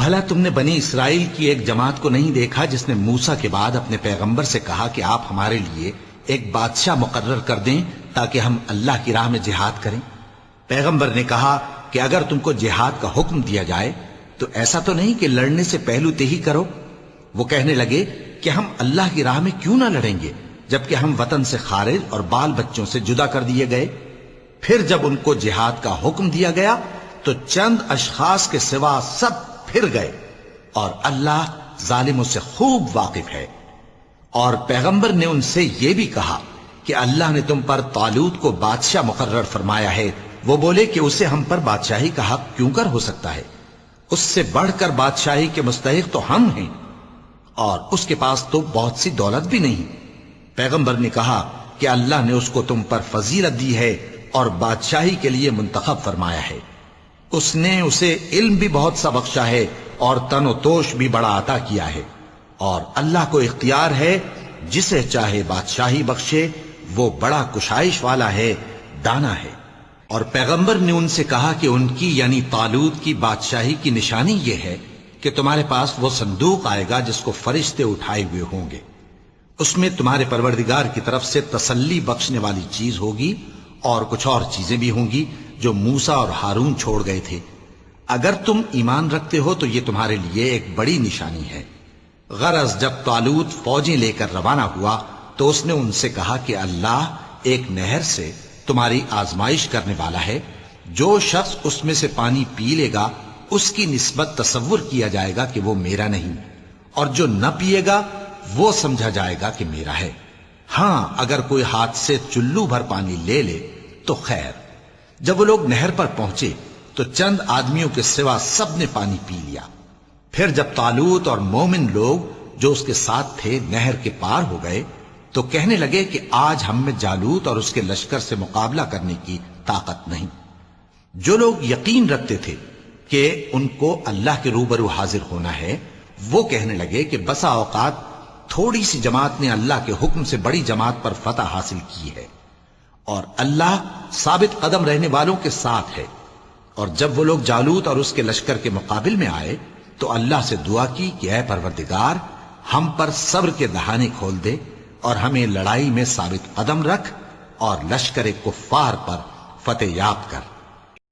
بھلا تم نے بنی اسرائیل کی ایک جماعت کو نہیں دیکھا جس نے موسیٰ کے بعد اپنے پیغمبر سے کہا کہ آپ ہمارے لیے ایک بادشاہ مقرر کر دیں تاکہ ہم اللہ کی راہ میں جہاد کریں؟ پیغمبر نے کہا کہ اگر تم کو جہاد کا حکم دیا جائے تو ایسا تو نہیں کہ لڑنے سے پہلو تہی کرو۔ وہ کہنے لگے کہ ہم اللہ کی راہ میں کیوں نہ لڑیں گے جبکہ ہم وطن سے خارج اور بال بچوں سے جدا کر دیے گئے۔ پھر جب ان کو جہاد کا حکم دیا گیا تو چند اشخاص کے سوا سب پھر گئے، اور اللہ ظالموں سے خوب واقف ہے۔ اور پیغمبر نے ان سے یہ بھی کہا کہ اللہ نے تم پر طالوت کو بادشاہ مقرر فرمایا ہے۔ وہ بولے کہ اسے ہم پر بادشاہی کا حق کیوں کر ہو سکتا ہے؟ اس سے بڑھ کر بادشاہی کے مستحق تو ہم ہیں، اور اس کے پاس تو بہت سی دولت بھی نہیں۔ پیغمبر نے کہا کہ اللہ نے اس کو تم پر فضیلت دی ہے اور بادشاہی کے لیے منتخب فرمایا ہے۔ اس نے اسے علم بھی بہت سا بخشا ہے اور تن و توش بھی بڑا عطا کیا ہے، اور اللہ کو اختیار ہے جسے چاہے بادشاہی بخشے، وہ بڑا کشائش والا ہے، دانا ہے۔ اور پیغمبر نے ان سے کہا کہ ان کی یعنی طالوت کی بادشاہی کی نشانی یہ ہے کہ تمہارے پاس وہ صندوق آئے گا جس کو فرشتے اٹھائے ہوئے ہوں گے۔ اس میں تمہارے پروردگار کی طرف سے تسلی بخشنے والی چیز ہوگی اور کچھ اور چیزیں بھی ہوں گی جو موسیٰ اور ہارون چھوڑ گئے تھے۔ اگر تم ایمان رکھتے ہو تو یہ تمہارے لیے ایک بڑی نشانی ہے۔ غرض جب طالوت فوجیں لے کر روانہ ہوا تو اس نے ان سے کہا کہ اللہ ایک نہر سے تمہاری آزمائش کرنے والا ہے، جو شخص اس میں سے پانی پی لے گا اس کی نسبت تصور کیا جائے گا کہ وہ میرا نہیں، اور جو نہ پیے گا وہ سمجھا جائے گا کہ میرا ہے۔ ہاں اگر کوئی ہاتھ سے چلو بھر پانی لے لے تو خیر۔ جب وہ لوگ نہر پر پہنچے تو چند آدمیوں کے سوا سب نے پانی پی لیا۔ پھر جب طالوت اور مومن لوگ جو اس کے ساتھ تھے نہر کے پار ہو گئے تو کہنے لگے کہ آج ہم میں جالوت اور اس کے لشکر سے مقابلہ کرنے کی طاقت نہیں۔ جو لوگ یقین رکھتے تھے کہ ان کو اللہ کے روبرو حاضر ہونا ہے، وہ کہنے لگے کہ بسا اوقات تھوڑی سی جماعت نے اللہ کے حکم سے بڑی جماعت پر فتح حاصل کی ہے، اور اللہ ثابت قدم رہنے والوں کے ساتھ ہے۔ اور جب وہ لوگ جالوت اور اس کے لشکر کے مقابل میں آئے تو اللہ سے دعا کی کہ اے پروردگار، ہم پر صبر کے دہانے کھول دے اور ہمیں لڑائی میں ثابت قدم رکھ اور لشکر کفار پر فتح یاب کر۔